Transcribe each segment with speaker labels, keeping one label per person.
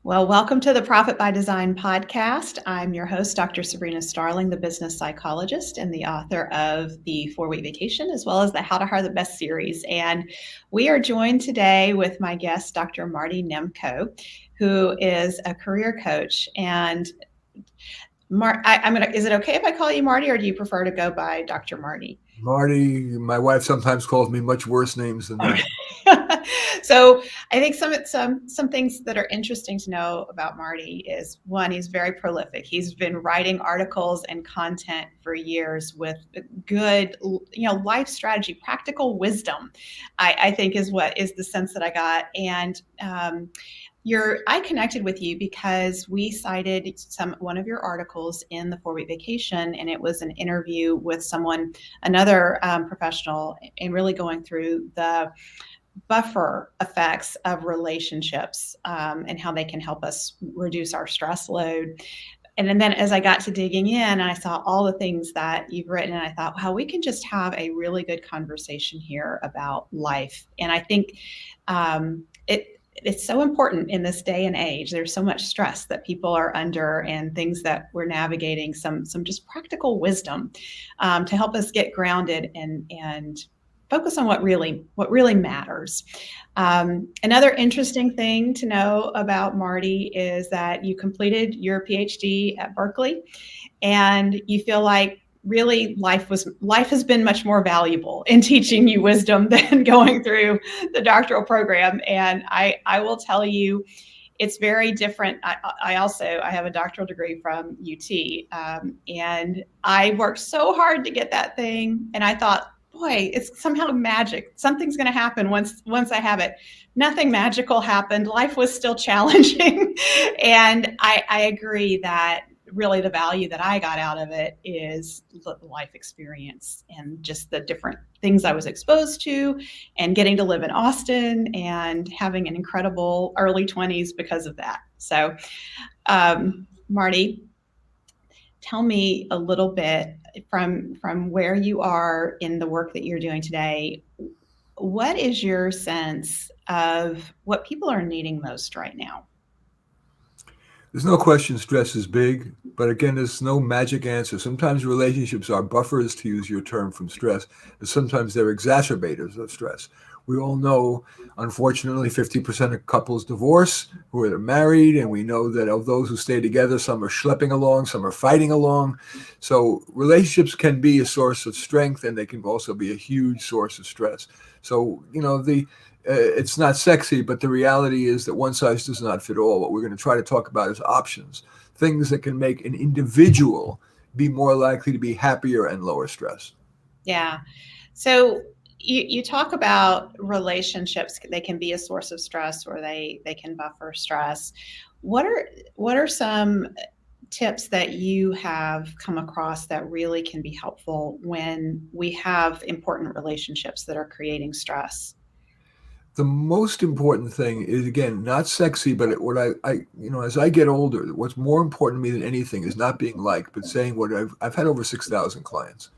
Speaker 1: Well, welcome to the Profit by Design podcast. I'm your host, Dr. Sabrina Starling, the business psychologist and the author of the 4-Week Vacation, as well as the How to Hire the Best series. And we are joined today with my guest, Dr. Marty Nemko, who is a career coach. And is it okay if I call you Marty, or do you prefer to go by Dr. Marty?
Speaker 2: Marty, my wife sometimes calls me much worse names than that.
Speaker 1: So I think some things that are interesting to know about Marty is, one, he's very prolific. He's been writing articles and content for years with good, life strategy, practical wisdom, I think is the sense that I got. And I connected with you because we cited one of your articles in the 4-Week Vacation, and it was an interview with another professional, and really going through the buffer effects of relationships and how they can help us reduce our stress load. And then as I got to digging in, I saw all the things that you've written, and I thought, wow, we can just have a really good conversation here about life. And I think it's so important in this day and age. There's so much stress that people are under and things that we're navigating, some just practical wisdom to help us get grounded and focus on what really matters. Another interesting thing to know about Marty is that you completed your PhD at Berkeley, and you feel like really life has been much more valuable in teaching you wisdom than going through the doctoral program. And I will tell you, it's very different. I have a doctoral degree from UT, and I worked so hard to get that thing, and I thought, boy, it's somehow magic. Something's going to happen once I have it. Nothing magical happened. Life was still challenging. And I agree that really the value that I got out of it is the life experience and just the different things I was exposed to, and getting to live in Austin and having an incredible early 20s because of that. So, Marty, tell me a little bit from where you are in the work that you're doing today. What is your sense of what people are needing most right now?
Speaker 2: There's no question stress is big, but again, there's no magic answer. Sometimes relationships are buffers, to use your term, from stress, and sometimes they're exacerbators of stress. We all know, unfortunately, 50% of couples divorce who are married, and we know that of those who stay together, some are schlepping along, some are fighting along. So relationships can be a source of strength, and they can also be a huge source of stress. So, it's not sexy, but the reality is that one size does not fit all. What we're going to try to talk about is options, things that can make an individual be more likely to be happier and lower stress.
Speaker 1: Yeah. So you talk about relationships. They can be a source of stress, or they can buffer stress. What are some tips that you have come across that really can be helpful when we have important relationships that are creating stress?
Speaker 2: The most important thing is, again, not sexy, but what as I get older, what's more important to me than anything is not being liked, but saying what I've had over 6,000 clients.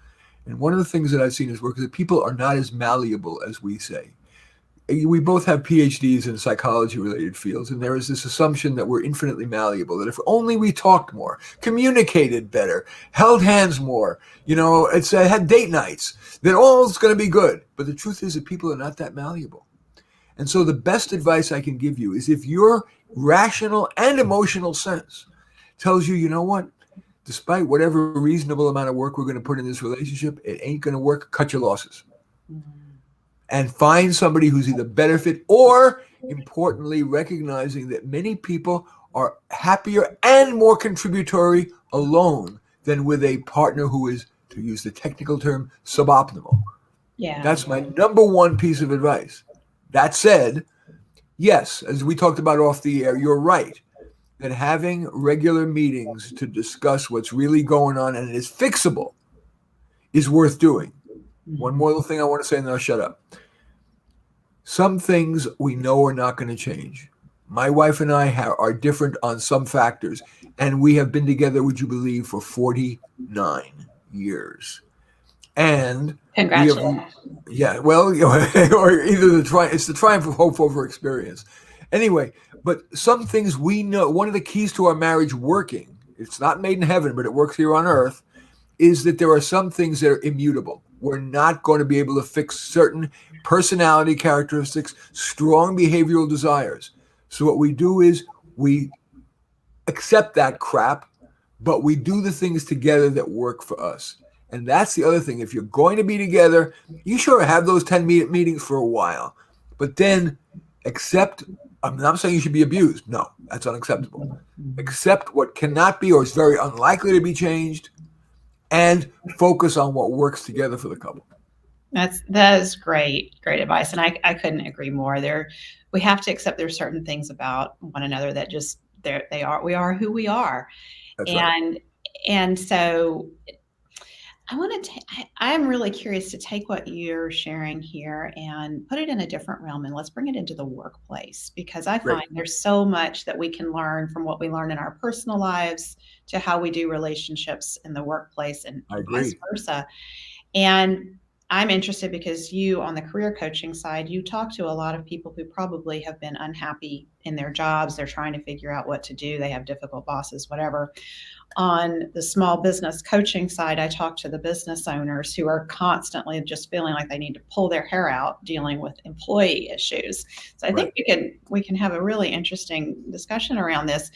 Speaker 2: And one of the things that I've seen is work is that people are not as malleable as we say. We both have PhDs in psychology-related fields, and there is this assumption that we're infinitely malleable, that if only we talked more, communicated better, held hands more, had date nights, then all's going to be good. But the truth is that people are not that malleable. And so the best advice I can give you is, if your rational and emotional sense tells you, you know what, despite whatever reasonable amount of work we're going to put in this relationship, it ain't going to work, cut your losses. And find somebody who's either better fit, or, importantly, recognizing that many people are happier and more contributory alone than with a partner who is, to use the technical term, suboptimal.
Speaker 1: Yeah.
Speaker 2: That's my number one piece of advice. That said, yes, as we talked about off the air, you're right that having regular meetings to discuss what's really going on and it is fixable is worth doing. One more little thing I want to say, and then I'll shut up. Some things we know are not going to change. My wife and I are different on some factors, and we have been together, would you believe, for 49 years. And
Speaker 1: congratulations.
Speaker 2: Or either it's the triumph of hope over experience. Anyway, but some things we know, one of the keys to our marriage working, it's not made in heaven, but it works here on earth, is that there are some things that are immutable. We're not going to be able to fix certain personality characteristics, strong behavioral desires. So what we do is we accept that crap, but we do the things together that work for us. And that's the other thing. If you're going to be together, you sure have those 10-minute meetings for a while, but then accept. I'm not saying you should be abused. No, that's unacceptable. Accept what cannot be or is very unlikely to be changed, and focus on what works together for the couple.
Speaker 1: That is great advice, and I couldn't agree more. We have to accept there's certain things about one another that just we are who we are.
Speaker 2: That's
Speaker 1: and
Speaker 2: right.
Speaker 1: and so I'm really curious to take what you're sharing here and put it in a different realm, and let's bring it into the workplace, because I
Speaker 2: Great.
Speaker 1: find there's so much that we can learn from what we learn in our personal lives to how we do relationships in the workplace, and
Speaker 2: I
Speaker 1: vice
Speaker 2: agree.
Speaker 1: versa. And I'm interested because you, on the career coaching side, you talk to a lot of people who probably have been unhappy in their jobs. They're trying to figure out what to do. They have difficult bosses, whatever. On the small business coaching side, I talk to the business owners who are constantly just feeling like they need to pull their hair out dealing with employee issues. So I
Speaker 2: Right.
Speaker 1: think we can have a really interesting discussion around this.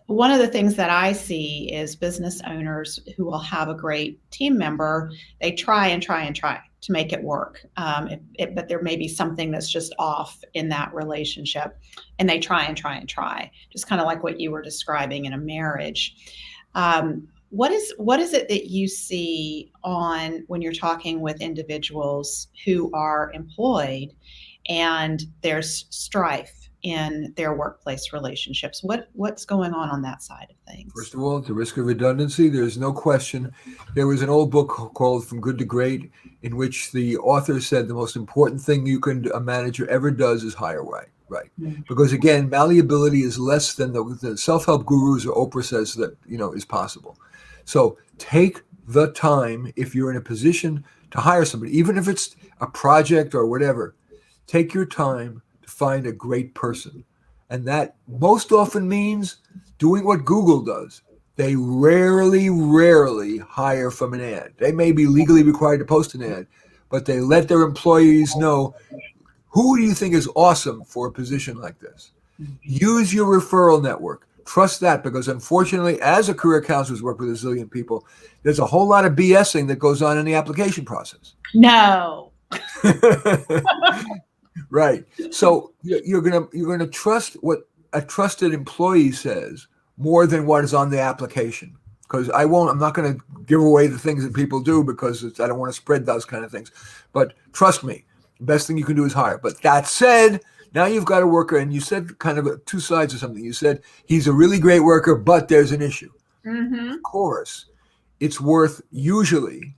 Speaker 1: One of the things that I see is business owners who will have a great team member. They try and try and try to make it work, but there may be something that's just off in that relationship, and they try and try and try, just kind of like what you were describing in a marriage. What is it that you see on when you're talking with individuals who are employed and there's strife in their workplace relationships? What's going on that side of things?
Speaker 2: First of all, at the risk of redundancy, there's no question. There was an old book called From Good to Great, in which the author said the most important thing a manager ever does is hire right. Right.
Speaker 1: Mm.
Speaker 2: Because again, malleability is less than the self-help gurus or Oprah says that, is possible. So take the time, if you're in a position to hire somebody, even if it's a project or whatever, take your time to find a great person. And that most often means doing what Google does. They rarely hire from an ad. They may be legally required to post an ad, but they let their employees know, who do you think is awesome for a position like this? Use your referral network. Trust that, because unfortunately, as a career counselor who's worked with a zillion people, there's a whole lot of BSing that goes on in the application process.
Speaker 1: No.
Speaker 2: Right. So you're gonna trust what a trusted employee says more than what is on the application. Because I'm not going to give away the things that people do, because I don't want to spread those kind of things. But trust me, the best thing you can do is hire. But that said, now you've got a worker, and you said kind of two sides of something. You said he's a really great worker, but there's an issue.
Speaker 1: Mm-hmm.
Speaker 2: Of course, it's worth usually,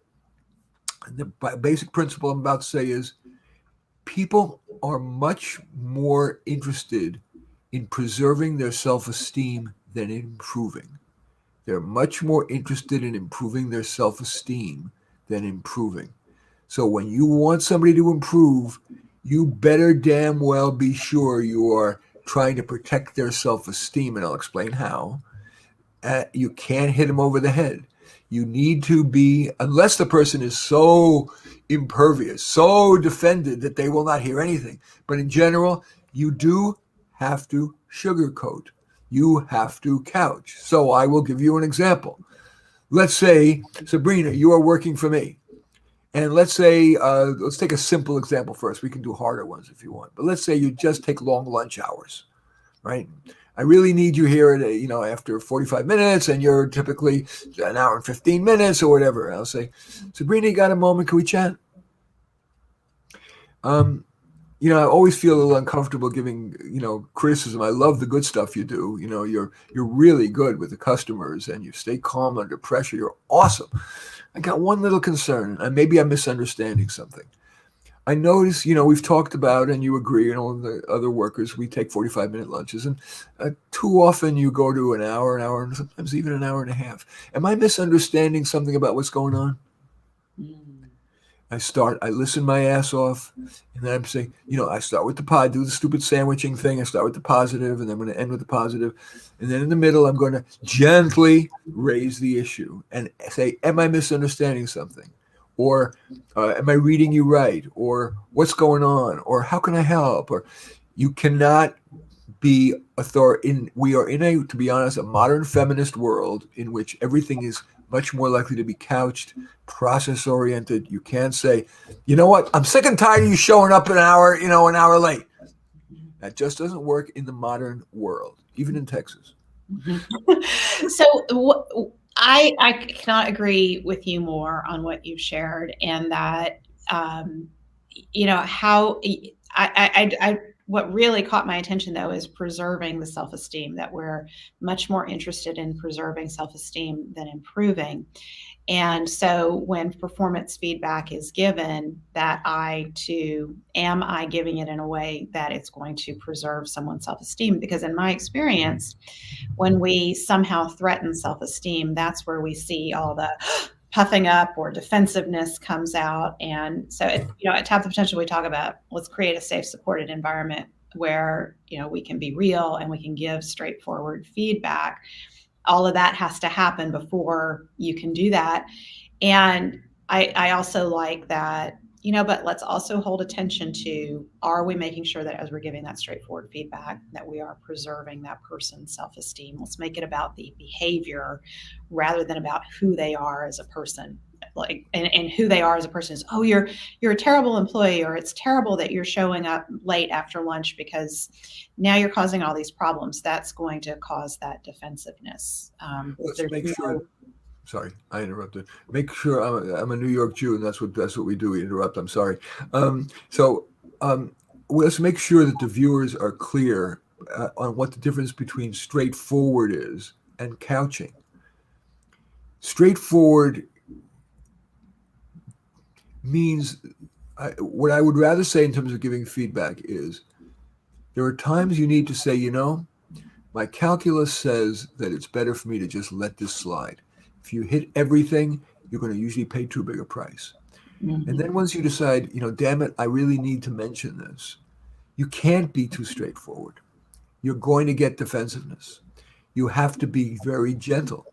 Speaker 2: the basic principle I'm about to say is, people are much more interested in preserving their self-esteem than in improving. They're much more interested in improving their self-esteem than improving. So when you want somebody to improve, you better damn well be sure you are trying to protect their self-esteem, and I'll explain how. You can't hit them over the head. You need to be, unless the person is so impervious, so defended that they will not hear anything. But in general, you do have to sugarcoat. You have to couch. So I will give you an example. Let's say, Sabrina, you are working for me. And let's say, let's take a simple example first. We can do harder ones if you want. But let's say you just take long lunch hours, right? I really need you here at, after 45 minutes, and you're typically an hour and 15 minutes or whatever. I'll say, Sabrina, you got a moment? Can we chat? I always feel a little uncomfortable giving, criticism. I love the good stuff you do. You're really good with the customers, and you stay calm under pressure. You're awesome. I got one little concern, and maybe I'm misunderstanding something. I notice, we've talked about, and you agree, and all the other workers, we take 45-minute lunches, and too often you go to an hour, and sometimes even an hour and a half. Am I misunderstanding something about what's going on? I listen my ass off, and then I'm saying, I start with do the stupid sandwiching thing. I start with the positive, and then I'm going to end with the positive. And then in the middle, I'm going to gently raise the issue and say, am I misunderstanding something? Or am I reading you right? Or what's going on? Or how can I help? Or you cannot be we are in to be honest, a modern feminist world in which everything is much more likely to be couched, process oriented. You can't say, you know what, I'm sick and tired of you showing up an hour late. That just doesn't work in the modern world, even in Texas.
Speaker 1: So I cannot agree with you more on what you've shared, and that how I what really caught my attention, though, is preserving the self-esteem, that we're much more interested in preserving self-esteem than improving. And so when performance feedback is given, that am I giving it in a way that it's going to preserve someone's self-esteem? Because in my experience, when we somehow threaten self-esteem, that's where we see all the puffing up or defensive-ness comes out. And so, at Tap the Potential, we talk about, let's create a safe, supported environment where, we can be real and we can give straightforward feedback. All of that has to happen before you can do that. And I also like that, but let's also hold attention to, are we making sure that as we're giving that straightforward feedback, that we are preserving that person's self-esteem? Let's make it about the behavior rather than about who they are as a person. And who they are as a person is, oh, you're a terrible employee, or it's terrible that you're showing up late after lunch because now you're causing all these problems. That's going to cause that defensive-ness.
Speaker 2: Let's make sure. Sorry, I interrupted. Make sure I'm a New York Jew, and that's what we do. We interrupt. I'm sorry. Let's make sure that the viewers are clear on what the difference between straightforward is and couching. Straightforward means, what I would rather say in terms of giving feedback is, there are times you need to say, my calculus says that it's better for me to just let this slide. If you hit everything, you're going to usually pay too big a price. Mm-hmm. And then once you decide, damn it, I really need to mention this, you can't be too straightforward. You're going to get defensiveness. You have to be very gentle.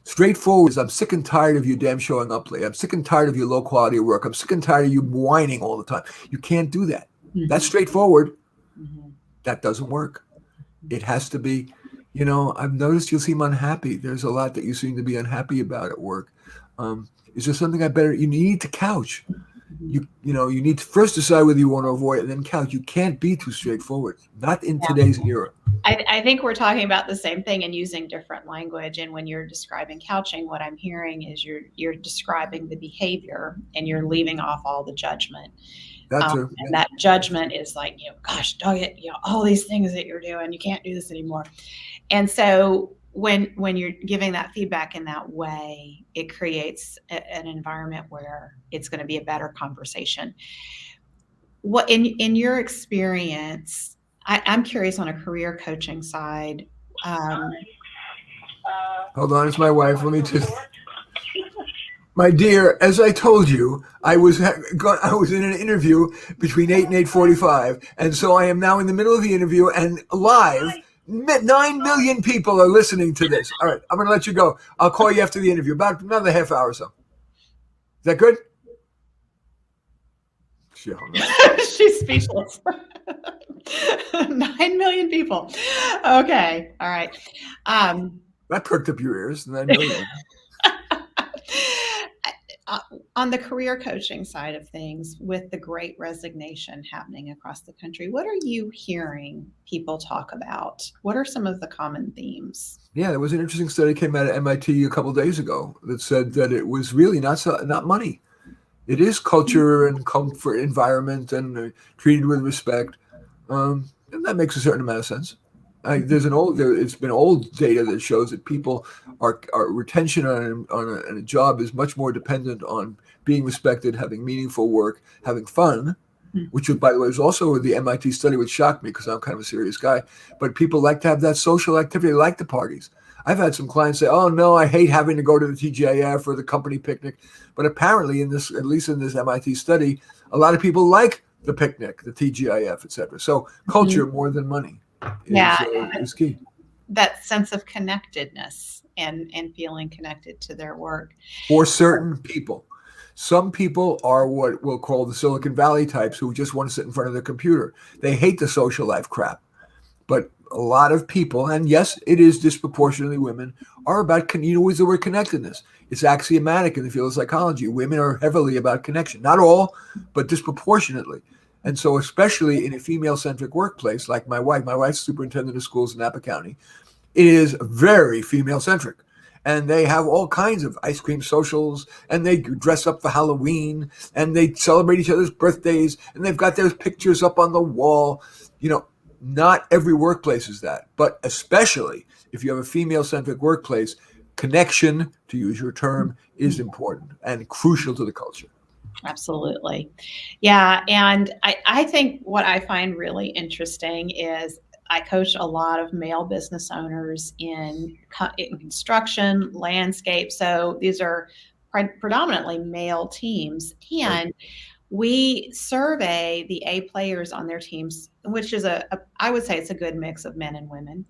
Speaker 2: Straightforward is, I'm sick and tired of you damn showing up late. I'm sick and tired of your low quality of work. I'm sick and tired of you whining all the time. You can't do that. Mm-hmm. That's straightforward. Mm-hmm. That doesn't work. It has to be, I've noticed you seem unhappy. There's a lot that you seem to be unhappy about at work. Is there something you need to couch? You need to first decide whether you want to avoid it and then couch. You can't be too straightforward. Not in today's era.
Speaker 1: I think we're talking about the same thing and using different language. And when you're describing couching, what I'm hearing is you're describing the behavior and you're leaving off all the judgment. And that judgment is like, gosh, dog it, all these things that you're doing, you can't do this anymore. And so when you're giving that feedback in that way, it creates an environment where it's going to be a better conversation. What in your experience, I'm curious on a career coaching side.
Speaker 2: Hold on, it's my wife. Let me just. My dear, as I told you, I was in an interview between 8 and 8:45, and so I am now in the middle of the interview and live. 9 million people are listening to this. All right, I'm going to let you go. I'll call you after the interview, about another half hour or so. Is that good?
Speaker 1: She's speechless. 9 million people. Okay, all right.
Speaker 2: That perked up your ears, 9 million.
Speaker 1: On the career coaching side of things, with the Great Resignation happening across the country, what are you hearing people talk about? What are some of the common themes?
Speaker 2: Yeah, there was an interesting study came out of MIT a couple of days ago that said that it was really not money. It is culture and comfort, environment, and treated with respect, and that makes a certain amount of sense. It's been old data that shows that people are retention on a job is much more dependent on being respected, having meaningful work, having fun, which, by the way, is also the MIT study, which shocked me because I'm kind of a serious guy. But people like to have that social activity, they like the parties. I've had some clients say, "Oh no, I hate having to go to the TGIF or the company picnic," but apparently, at least in this MIT study, a lot of people like the picnic, the TGIF, etc. So culture more than money
Speaker 1: Yeah,
Speaker 2: is key.
Speaker 1: that sense of connectedness and feeling connected to their work.
Speaker 2: For certain people. Some people are what we'll call the Silicon Valley types who just want to sit in front of their computer. They hate the social life crap. But a lot of people, and yes, it is disproportionately women, are about, use the word connectedness. It's axiomatic in the field of psychology. Women are heavily about connection. Not all, but disproportionately. And so especially in a female-centric workplace like my wife's superintendent of schools in Napa County, it is very female-centric. And they have all kinds of ice cream socials, and they dress up for Halloween, and they celebrate each other's birthdays, and they've got their pictures up on the wall. Not every workplace is that, but especially if you have a female-centric workplace, connection, to use your term, is important and crucial to the culture.
Speaker 1: Absolutely. Yeah. And I think what I find really interesting is I coach a lot of male business owners in construction, landscape. So these are predominantly male teams. And we survey the A players on their teams, which is I would say it's a good mix of men and women.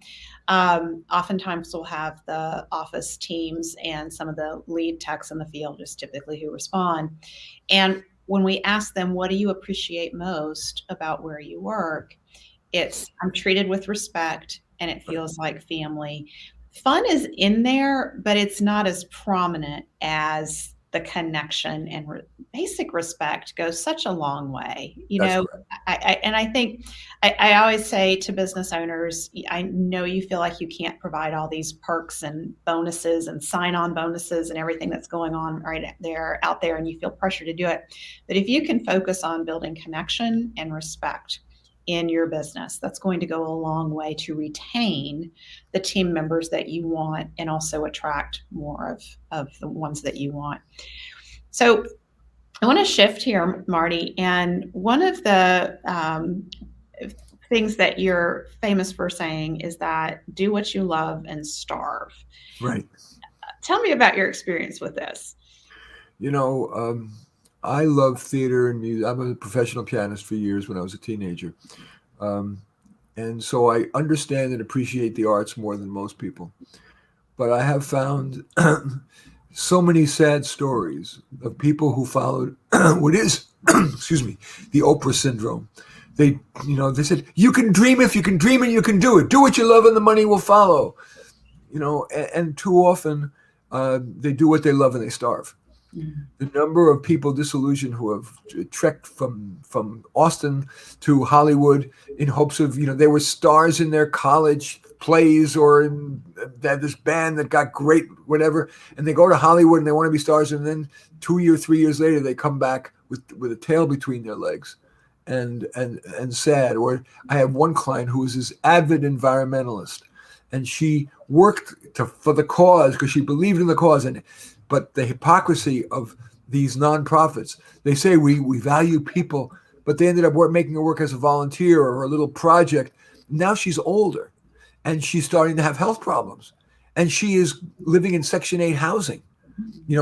Speaker 1: Oftentimes we'll have the office teams and some of the lead techs in the field is typically who respond. And when we ask them, what do you appreciate most about where you work? It's, I'm treated with respect and it feels like family. Fun is in there, but it's not as prominent as the connection, and basic respect goes such a long way. I think I always say to business owners, I know you feel like you can't provide all these perks and bonuses and sign-on bonuses and everything that's going on out there, and you feel pressure to do it. But if you can focus on building connection and respect in your business, that's going to go a long way to retain the team members that you want and also attract more of the ones that you want. So I want to shift here, Marty, and one of the things that you're famous for saying is that do what you love and starve.
Speaker 2: Right.
Speaker 1: Tell me about your experience with this.
Speaker 2: I love theater and music. I'm a professional pianist for years when I was a teenager. And so I understand and appreciate the arts more than most people. But I have found so many sad stories of people who followed what is, excuse me, the Oprah syndrome. They said, you can dream if you can dream and you can do it. Do what you love and the money will follow. And too often they do what they love and they starve. The number of people disillusioned who have trekked from Austin to Hollywood in hopes of, they were stars in their college plays or they had this band that got great, whatever, and they go to Hollywood and they want to be stars, and then 3 years later they come back with a tail between their legs and sad. Or I have one client who is this avid environmentalist, and she worked for the cause because she believed in the cause, but the hypocrisy of these nonprofits, they say we value people, but they ended up making her work as a volunteer or a little project. Now she's older and she's starting to have health problems. And she is living in Section 8 housing,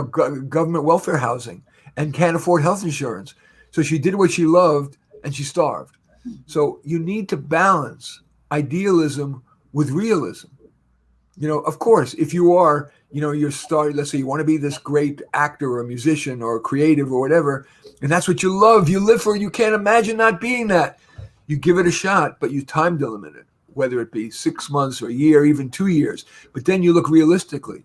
Speaker 2: government welfare housing, and can't afford health insurance. So she did what she loved and she starved. So you need to balance idealism with realism. Of course, if you are, you're starting, let's say you want to be this great actor or musician or creative or whatever, and that's what you love, you live for, you can't imagine not being that. You give it a shot, but you time delimit it, whether it be 6 months or a year, even 2 years. But then you look realistically.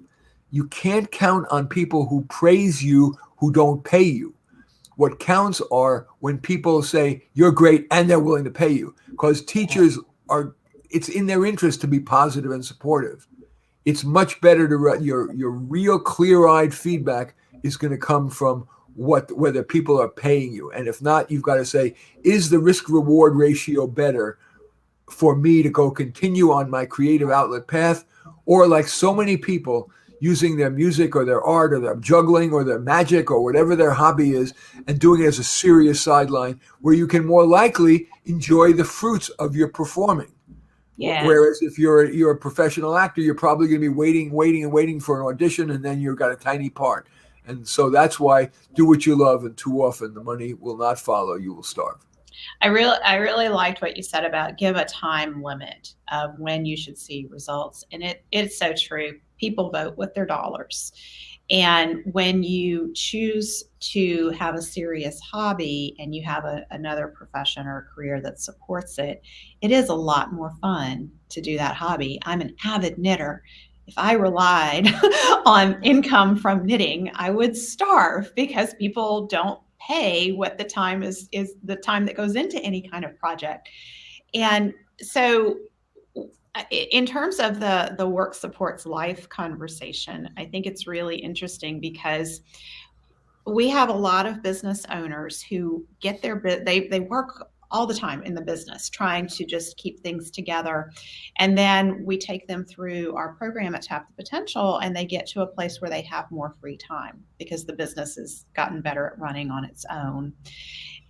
Speaker 2: You can't count on people who praise you who don't pay you. What counts are when people say you're great and they're willing to pay you, because teachers it's in their interest to be positive and supportive. It's much better to your real clear-eyed feedback is going to come from whether people are paying you. And if not, you've got to say, is the risk-reward ratio better for me to go continue on my creative outlet path, or like so many people using their music or their art or their juggling or their magic or whatever their hobby is and doing it as a serious sideline where you can more likely enjoy the fruits of your performing.
Speaker 1: Yeah.
Speaker 2: Whereas if you're a professional actor, you're probably going to be waiting for an audition, and then you've got a tiny part. And so that's why do what you love, and too often the money will not follow. You will starve.
Speaker 1: I really liked what you said about give a time limit of when you should see results. And it's so true. People vote with their dollars. And when you choose to have a serious hobby and you have another profession or career that supports it, it is a lot more fun to do that hobby. I'm an avid knitter. If I relied on income from knitting, I would starve because people don't pay what the time is the time that goes into any kind of project. And so in terms of the work supports life conversation, I think it's really interesting because we have a lot of business owners who get they work all the time in the business trying to just keep things together, and then we take them through our program at Tap the Potential and they get to a place where they have more free time because the business has gotten better at running on its own.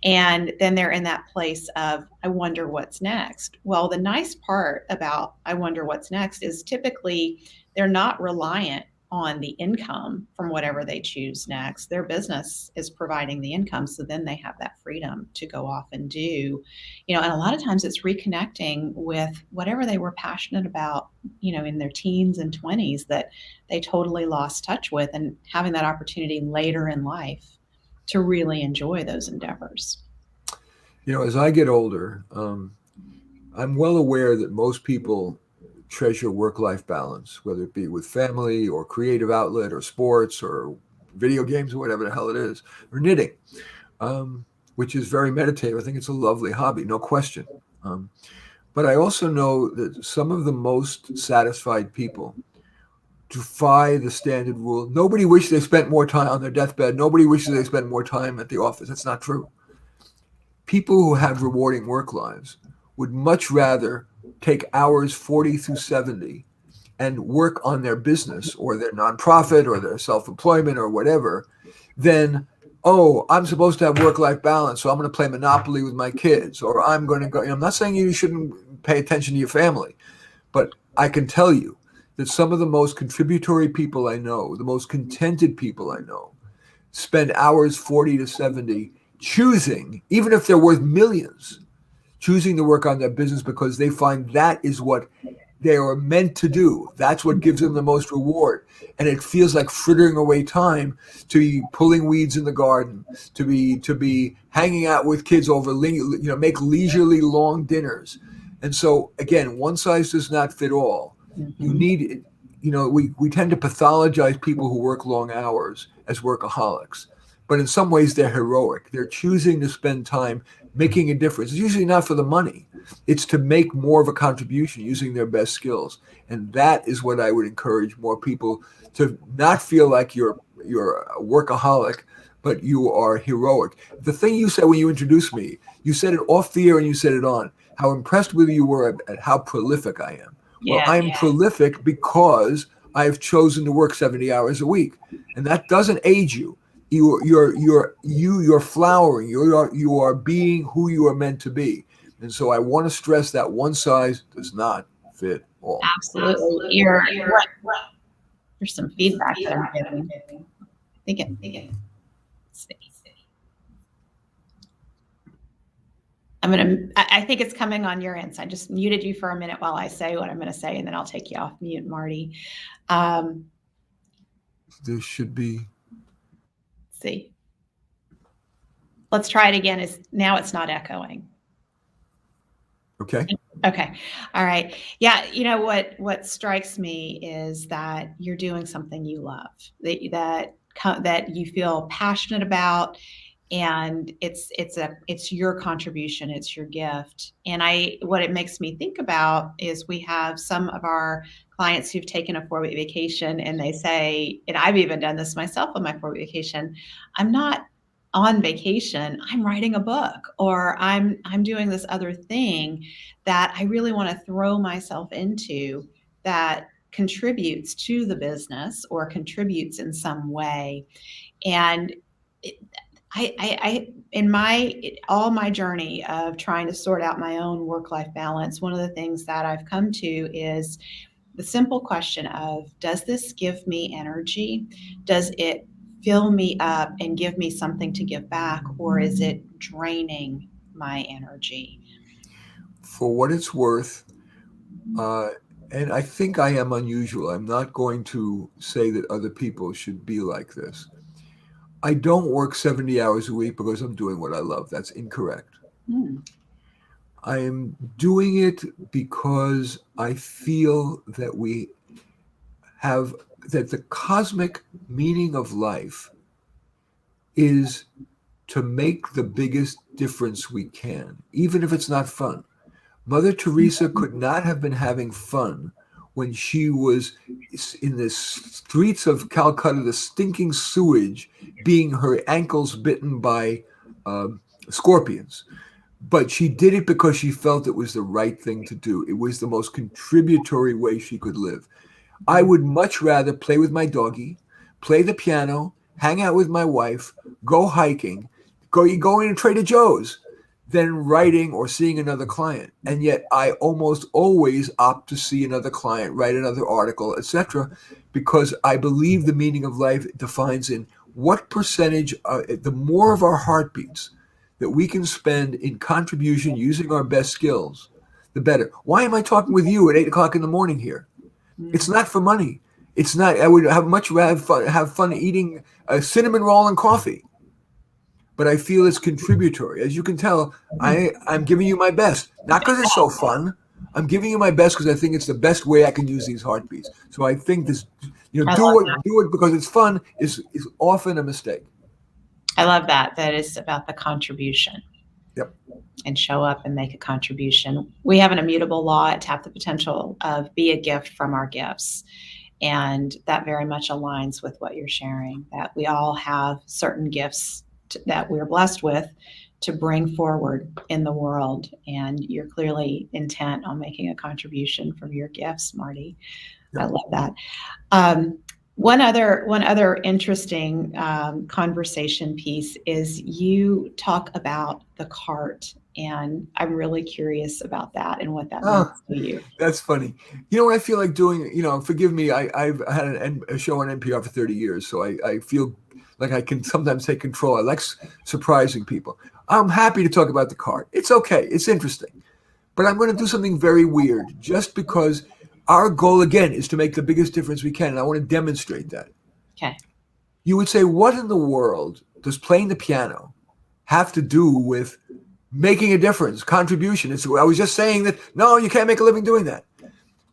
Speaker 1: And then they're in that place of, I wonder what's next. Well, the nice part about I wonder what's next is typically they're not reliant on the income from whatever they choose next. Their business is providing the income. So then they have that freedom to go off and do, and a lot of times it's reconnecting with whatever they were passionate about, in their teens and 20s that they totally lost touch with, and having that opportunity later in life to really enjoy those endeavors.
Speaker 2: As I get older, I'm well aware that most people treasure work-life balance, whether it be with family or creative outlet or sports or video games or whatever the hell it is, or knitting, which is very meditative. I think it's a lovely hobby, no question. But I also know that some of the most satisfied people defy the standard rule. Nobody wishes they spent more time on their deathbed. Nobody wishes they spent more time at the office. That's not true. People who have rewarding work lives would much rather take hours 40 through 70 and work on their business or their nonprofit or their self-employment or whatever than, oh, I'm supposed to have work-life balance, so I'm going to play Monopoly with my kids, or I'm going to go. I'm not saying you shouldn't pay attention to your family, but I can tell you that some of the most contributory people I know, the most contented people I know, spend hours 40 to 70 choosing, even if they're worth millions, choosing to work on their business because they find that is what they are meant to do. That's what gives them the most reward. And it feels like frittering away time to be pulling weeds in the garden, to be hanging out with kids over, make leisurely long dinners. And so, again, one size does not fit all. You need, we tend to pathologize people who work long hours as workaholics. But in some ways, they're heroic. They're choosing to spend time making a difference. It's usually not for the money. It's to make more of a contribution using their best skills. And that is what I would encourage more people to not feel like you're a workaholic, but you are heroic. The thing you said when you introduced me, you said it off the air and you said it on, how impressed with you were at how prolific I am. Well, I'm prolific because I've chosen to work 70 hours a week. And that doesn't age you. You're flowering. You are being who you are meant to be. And so I want to stress that one size does not fit all.
Speaker 1: Absolutely. There's some feedback that I'm getting. I think it's coming on your end. So I just muted you for a minute while I say what I'm going to say, and then I'll take you off mute, Marty.
Speaker 2: There should be.
Speaker 1: See. Let's try it again. Now it's not echoing.
Speaker 2: Okay.
Speaker 1: Okay. All right. Yeah. What strikes me is that you're doing something you love, that you feel passionate about, and it's your contribution, it's your gift. And what it makes me think about is we have some of our clients who've taken a 4-week vacation and they say, and I've even done this myself on my 4-week vacation, I'm not on vacation, I'm writing a book, or I'm doing this other thing that I really want to throw myself into that contributes to the business or contributes in some way. And In all my journey of trying to sort out my own work-life balance, one of the things that I've come to is the simple question of, does this give me energy? Does it fill me up and give me something to give back, or is it draining my energy?
Speaker 2: For what it's worth, and I think I am unusual. I'm not going to say that other people should be like this. I don't work 70 hours a week because I'm doing what I love. That's incorrect.
Speaker 1: Hmm.
Speaker 2: I am doing it because I feel that that the cosmic meaning of life is to make the biggest difference we can, even if it's not fun. Mother Teresa could not have been having fun when she was in the streets of Calcutta, the stinking sewage, being her ankles bitten by scorpions. But she did it because she felt it was the right thing to do. It was the most contributory way she could live. I would much rather play with my doggie, play the piano, hang out with my wife, go hiking, go in Trader Joe's, than writing or seeing another client. And yet I almost always opt to see another client, write another article, etc., because I believe the meaning of life defines in what percentage, the more of our heartbeats that we can spend in contribution using our best skills, the better. Why am I talking with you at 8 o'clock in the morning here? It's not for money. It's not. I would much rather have fun eating a cinnamon roll and coffee. But I feel it's contributory. As you can tell, I'm giving you my best. Not because it's so fun. I'm giving you my best because I think it's the best way I can use these heartbeats. So I think this, do it because it's fun is often a mistake.
Speaker 1: I love that. That is about the contribution.
Speaker 2: Yep.
Speaker 1: And show up and make a contribution. We have an immutable law at Tap the Potential of be a gift from our gifts. And that very much aligns with what you're sharing, that we all have certain gifts that we're blessed with to bring forward in the world. And you're clearly intent on making a contribution from your gifts, Marty. Yep. I love that. One other interesting conversation piece is you talk about the cart, and I'm really curious about that and what that means to you.
Speaker 2: That's funny. You know what I feel like doing? Forgive me. I've had a show on NPR for 30 years, so I feel like I can sometimes take control. I like surprising people. I'm happy to talk about the cart. It's okay. It's interesting. But I'm going to do something very weird just because our goal, again, is to make the biggest difference we can. And I want to demonstrate that.
Speaker 1: Okay.
Speaker 2: You would say, what in the world does playing the piano have to do with making a difference, contribution? I was just saying that, no, you can't make a living doing that.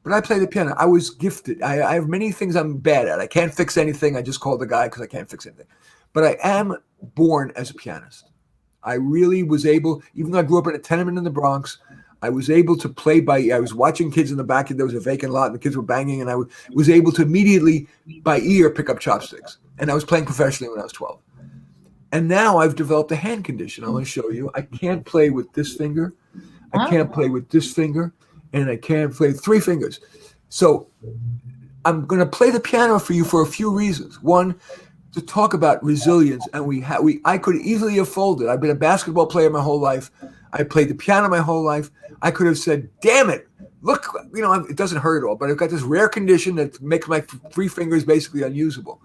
Speaker 2: But I play the piano. I was gifted. I have many things I'm bad at. I can't fix anything. I just call the guy because I can't fix anything. But I am born as a pianist. I really was able, even though I grew up in a tenement in the Bronx, I was able to play by ear. I was watching kids in the back, and there was a vacant lot, and the kids were banging, and I was able to immediately, by ear, pick up chopsticks. And I was playing professionally when I was 12. And now I've developed a hand condition. I'm going to show you. I can't play with this finger. I can't play with this finger. And I can't play 3 fingers. So I'm going to play the piano for you for a few reasons. One, to talk about resilience. And I could easily have folded. I've been a basketball player my whole life. I played the piano my whole life. I could have said, damn it, look, it doesn't hurt at all, but I've got this rare condition that makes my 3 fingers basically unusable.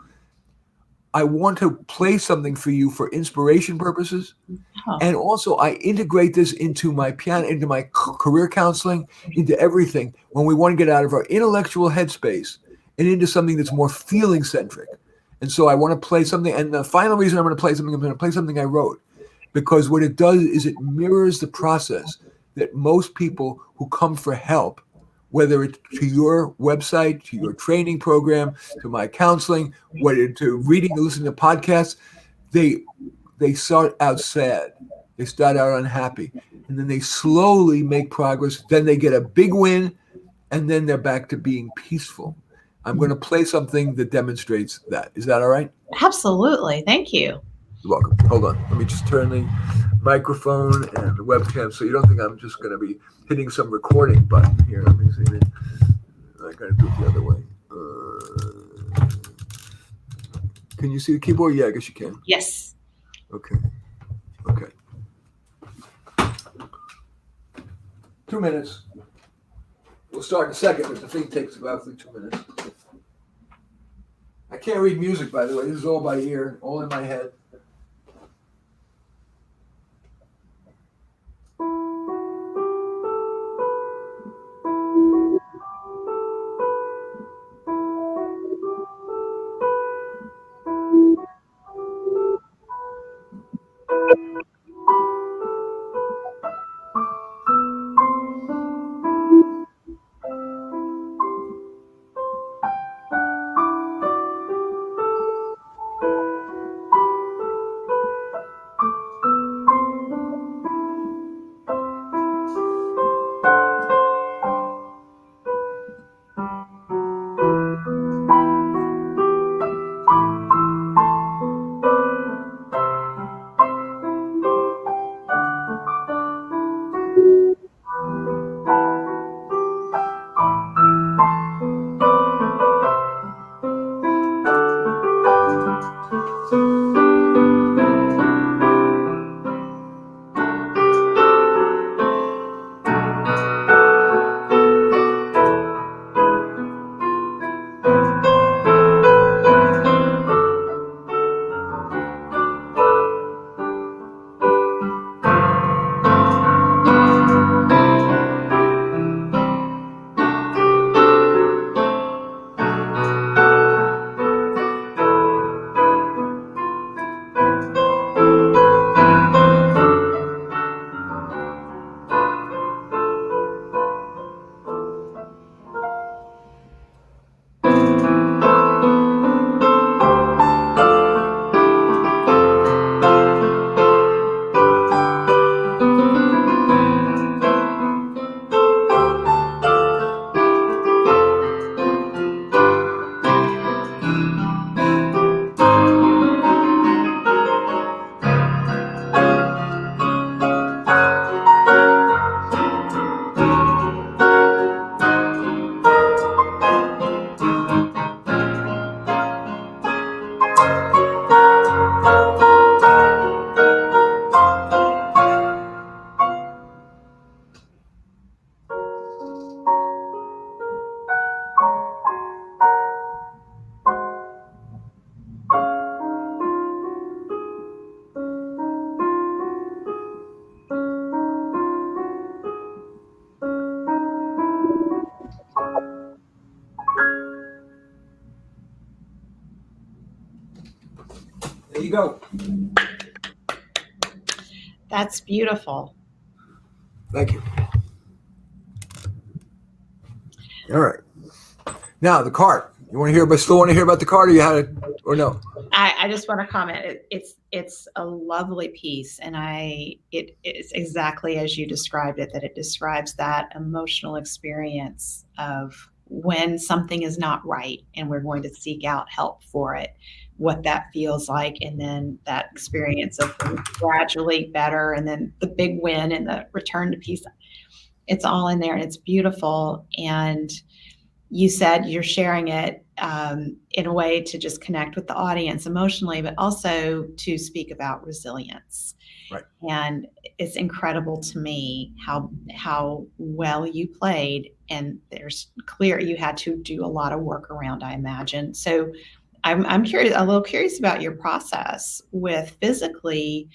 Speaker 2: I want to play something for you for inspiration purposes. And also I integrate this into my piano, into my career counseling, into everything when we want to get out of our intellectual headspace and into something that's more feeling centric. And so I want to play something. And the final reason I'm going to play something I wrote, because what it does is it mirrors the process that most people who come for help, whether it's to your website, to your training program, to my counseling, whether to reading or listening to podcasts, they start out sad. They start out unhappy. And then they slowly make progress. Then they get a big win, and then they're back to being peaceful. I'm going to play something that demonstrates that. Is that all right?
Speaker 1: Absolutely. Thank you.
Speaker 2: You're welcome. Hold on. Let me just turn the microphone and the webcam so you don't think I'm just going to be hitting some recording button here. Let me see. I got to do it the other way. Can you see the keyboard? Yeah, I guess you can.
Speaker 1: Yes.
Speaker 2: Okay. Okay. 2 minutes. We'll start in a second, but the thing takes roughly 2 minutes. I can't read music, by the way. This is all by ear, all in my head. There you go.
Speaker 1: That's beautiful.
Speaker 2: Thank you. All right. Now the cart. You want to hear? But still want to hear about the cart, or you had it, or no?
Speaker 1: I just want to comment. It's a lovely piece, and it is exactly as you described it. That it describes that emotional experience of when something is not right, and we're going to seek out help for it. What that feels like, and then that experience of gradually better, and then the big win and the return to peace. It's all in there, and it's beautiful. And you said you're sharing it in a way to just connect with the audience emotionally, but also to speak about resilience.
Speaker 2: Right.
Speaker 1: And it's incredible to me how well you played, and there's clear you had to do a lot of work around, I imagine. So I'm curious, a little curious about your process with physically.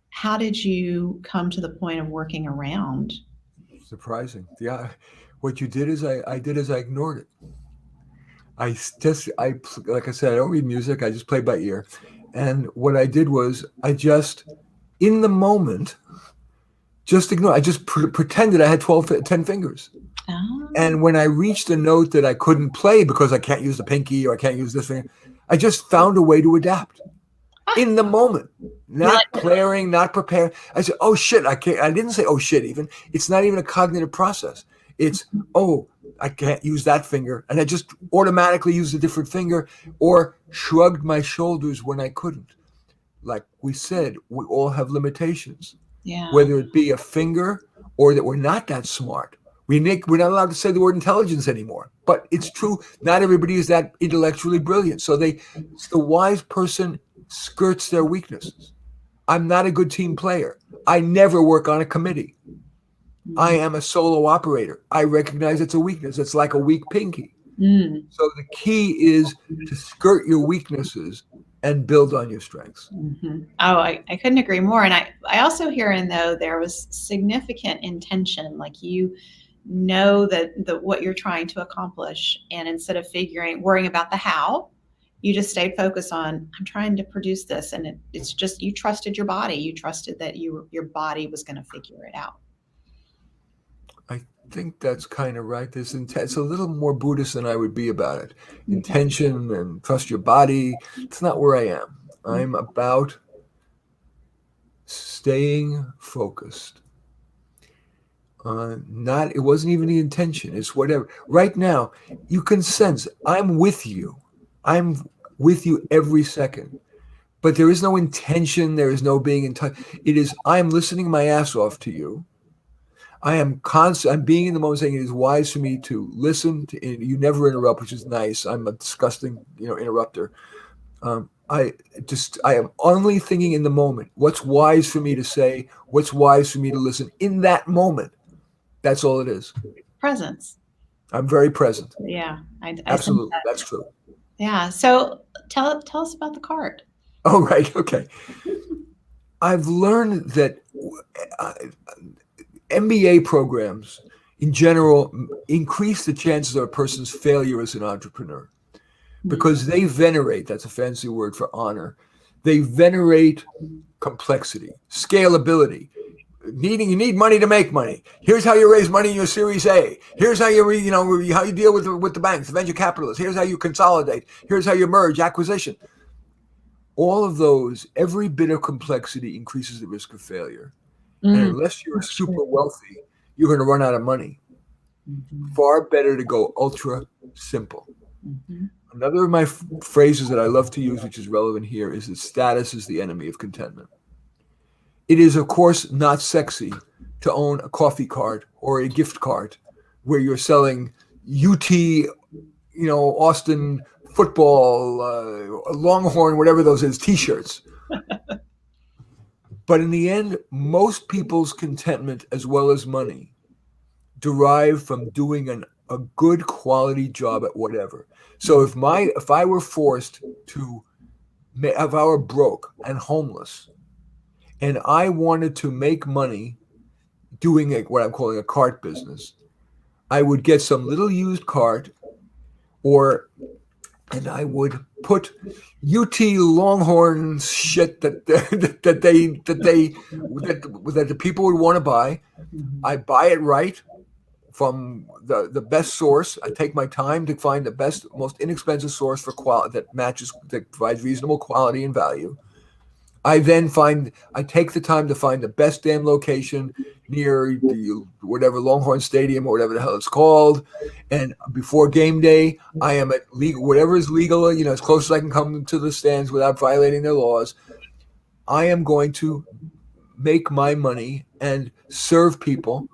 Speaker 1: How did you come to the point of working around?
Speaker 2: Surprising. Yeah. What you did is I ignored it. I like I said, I don't read music. I just play by ear. And what I did was I just, in the moment, just ignored. I just pretended I had 10 fingers.
Speaker 1: Oh.
Speaker 2: And when I reached a note that I couldn't play because I can't use the pinky or I can't use this finger, I just found a way to adapt in the moment, not clearing, not preparing. I said, oh shit, I can't. I didn't say, oh shit, even. It's not even a cognitive process. It's, oh, I can't use that finger. And I just automatically used a different finger or shrugged my shoulders when I couldn't. Like we said, we all have limitations.
Speaker 1: Yeah.
Speaker 2: Whether it be a finger or that we're not that smart. We're not allowed to say the word intelligence anymore. But it's true, not everybody is that intellectually brilliant. So the wise person skirts their weaknesses. I'm not a good team player. I never work on a committee. I am a solo operator. I recognize it's a weakness. It's like a weak pinky.
Speaker 1: Mm.
Speaker 2: So the key is to skirt your weaknesses and build on your strengths.
Speaker 1: Mm-hmm. Oh, I couldn't agree more. And I also hear in though there was significant intention, like you know that what you're trying to accomplish, and instead of worrying about the how, you just stayed focused on, I'm trying to produce this, and it's just, you trusted your body. You trusted that your body was going to figure it out.
Speaker 2: I think that's kind of right. It's a little more Buddhist than I would be about it. Intention and trust your body. It's not where I am. I'm about staying focused. It wasn't even the intention. It's whatever. Right now, you can sense I'm with you. I'm with you every second. But there is no intention. There is no being in touch. It is, I'm listening my ass off to you. I am constant. I'm being in the moment, saying it is wise for me to listen. You never interrupt, which is nice. I'm a disgusting, interrupter. I am only thinking in the moment. What's wise for me to say? What's wise for me to listen in that moment? That's all it is.
Speaker 1: Presence.
Speaker 2: I'm very present.
Speaker 1: Yeah, I
Speaker 2: Absolutely, that's true.
Speaker 1: Yeah. So tell us about the card.
Speaker 2: Oh, right. Okay. I've learned that MBA programs in general increase the chances of a person's failure as an entrepreneur because they venerate, that's a fancy word for honor, they venerate complexity, scalability. You need money to make money. Here's how you raise money in your Series A. Here's how how you deal with the banks, the venture capitalists. Here's how you consolidate. Here's how you merge, acquisition. All of those, every bit of complexity increases the risk of failure. And unless you're super wealthy, you're going to run out of money. Far better to go ultra simple. Another of my phrases that I love to use, which is relevant here, is that status is the enemy of contentment. It is, of course, not sexy to own a coffee cart or a gift cart where you're selling UT, Austin football, Longhorn, whatever those is, T-shirts. But in the end, most people's contentment, as well as money, derive from doing a good quality job at whatever. So if I were forced to, if I were broke and homeless, and I wanted to make money doing what I'm calling a cart business, I would get some little used cart, and I would put UT Longhorn shit that the people would want to buy. I buy it right from the best source. I take my time to find the best, most inexpensive source for quality that provides reasonable quality and value. I take the time to find the best damn location near the whatever Longhorn Stadium or whatever the hell it's called. And before game day, I am at whatever is legal, as close as I can come to the stands without violating their laws. I am going to make my money and serve people.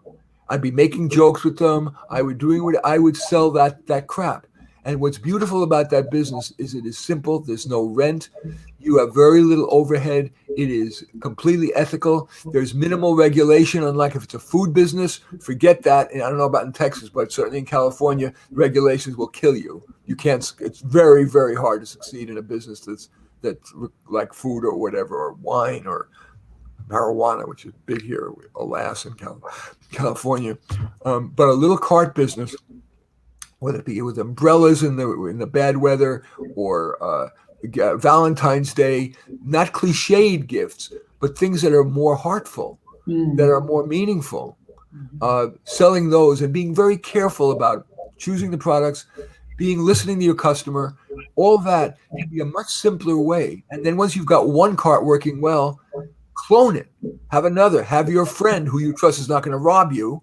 Speaker 2: I'd be making jokes with them. I would sell that crap. And what's beautiful about that business is it is simple. There's no rent. You have very little overhead. It is completely ethical. There's minimal regulation, unlike if it's a food business. Forget that. And I don't know about in Texas, but certainly in California, regulations will kill you. You can't. It's very, very hard to succeed in a business that's like food or whatever, or wine or marijuana, which is big here, alas, in California. But a little cart business, whether it be with umbrellas in the bad weather or Valentine's Day, not cliched gifts, but things that are more heartful, that are more meaningful. Selling those and being very careful about choosing the products, listening to your customer, all that can be a much simpler way. And then once you've got one cart working well, clone it. Have another. Have your friend who you trust is not going to rob you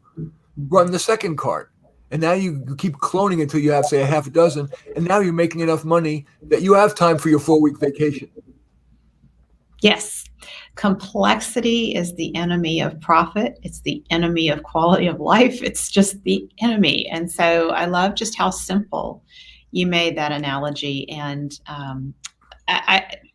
Speaker 2: run the second cart. And now you keep cloning until you have, say, a half a dozen. And now you're making enough money that you have time for your 4-week vacation.
Speaker 1: Yes. Complexity is the enemy of profit. It's the enemy of quality of life. It's just the enemy. And so I love just how simple you made that analogy. And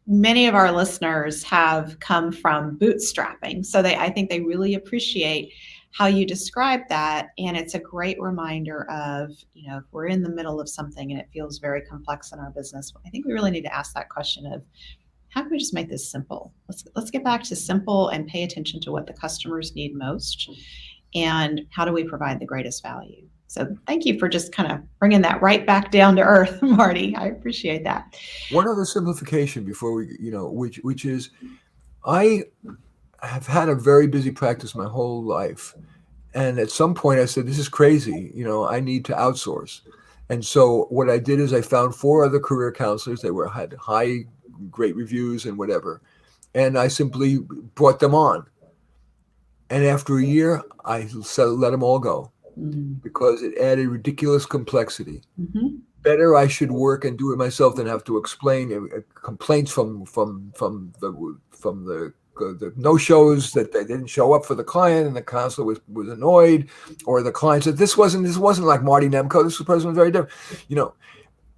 Speaker 1: many of our listeners have come from bootstrapping. So I think they really appreciate how you describe that. And it's a great reminder of, if we're in the middle of something and it feels very complex in our business, I think we really need to ask that question of, how can we just make this simple? Let's get back to simple and pay attention to what the customers need most, and how do we provide the greatest value? So thank you for just kind of bringing that right back down to earth, Marty. I appreciate that.
Speaker 2: One other simplification before we, which is, I have had a very busy practice my whole life. And at some point I said, this is crazy. I need to outsource. And so what I did is I found 4 other career counselors. They had high, great reviews and whatever. And I simply brought them on. And after a year, I let them all go, because it added ridiculous complexity. Better I should work and do it myself than have to explain complaints from the no-shows that they didn't show up for the client, and the counselor was annoyed, or the client said, this wasn't like Marty Nemko, this person was very different.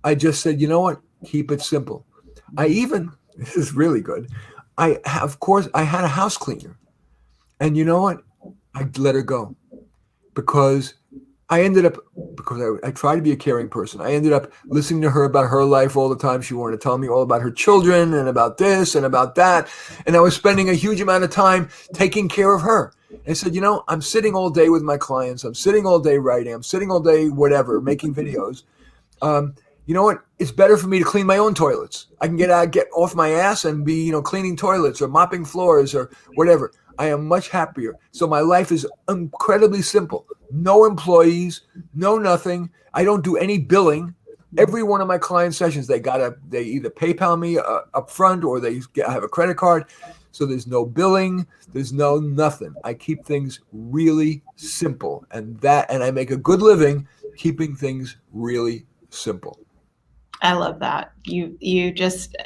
Speaker 2: I just said, you know what, keep it simple. This is really good, I had a house cleaner, and you know what, I let her go, because I try to be a caring person. I ended up listening to her about her life all the time. She wanted to tell me all about her children and about this and about that. And I was spending a huge amount of time taking care of her. And I said, I'm sitting all day with my clients. I'm sitting all day writing. I'm sitting all day, whatever, making videos. You know what? It's better for me to clean my own toilets. I can get off my ass and be, cleaning toilets or mopping floors or whatever. I am much happier. So my life is incredibly simple. No employees, no nothing. I don't do any billing. Every one of my client sessions, they either PayPal me up front, or I have a credit card. So there's no billing. There's no nothing. I keep things really simple, and I make a good living keeping things really simple.
Speaker 1: I love that. You just,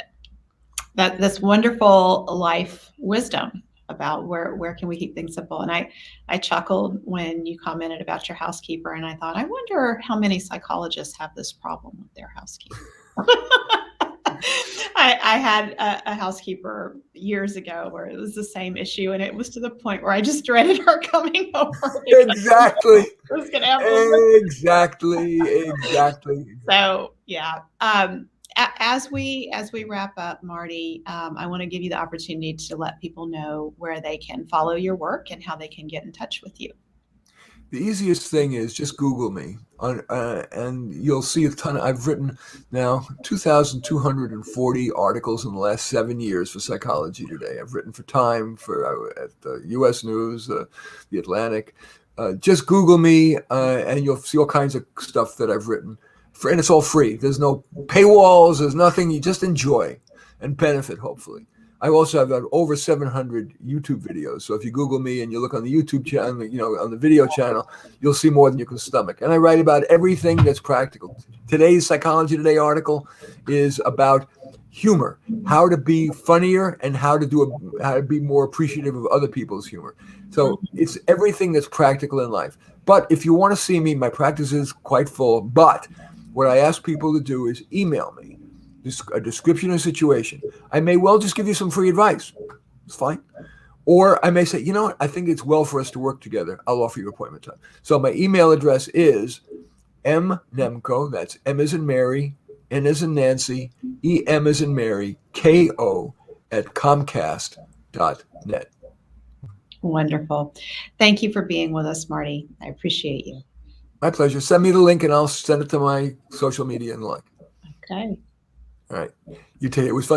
Speaker 1: this wonderful life wisdom about where can we keep things simple. And I chuckled when you commented about your housekeeper, and I thought, I wonder how many psychologists have this problem with their housekeeper. I had a housekeeper years ago where it was the same issue, and it was to the point where I just dreaded her coming over.
Speaker 2: Exactly.
Speaker 1: It was gonna have
Speaker 2: exactly.
Speaker 1: So yeah. As we wrap up, Marty, I want to give you the opportunity to let people know where they can follow your work and how they can get in touch with you.
Speaker 2: The easiest thing is just Google me, and you'll see a ton. I've written now 2,240 articles in the last 7 years for Psychology Today. I've written for Time, at the U.S. News, the Atlantic. Just Google me, and you'll see all kinds of stuff that I've written. And it's all free. There's no paywalls. There's nothing. You just enjoy and benefit, hopefully. I also have over 700 YouTube videos. So if you Google me and you look on the YouTube channel, on the video channel, you'll see more than you can stomach. And I write about everything that's practical. Today's Psychology Today article is about humor, how to be funnier, and how to be more appreciative of other people's humor. So it's everything that's practical in life. But if you want to see me, my practice is quite full. But what I ask people to do is email me a description of the situation. I may well just give you some free advice. It's fine. Or I may say, you know what, I think it's well for us to work together. I'll offer you appointment time. So my email address is mnemko, that's M as in Mary, N as in Nancy, E-M as in Mary, K-O @comcast.net.
Speaker 1: Wonderful. Thank you for being with us, Marty. I appreciate you.
Speaker 2: My pleasure. Send me the link and I'll send it to my social media and the like.
Speaker 1: Okay.
Speaker 2: All right. You take it. It was fun.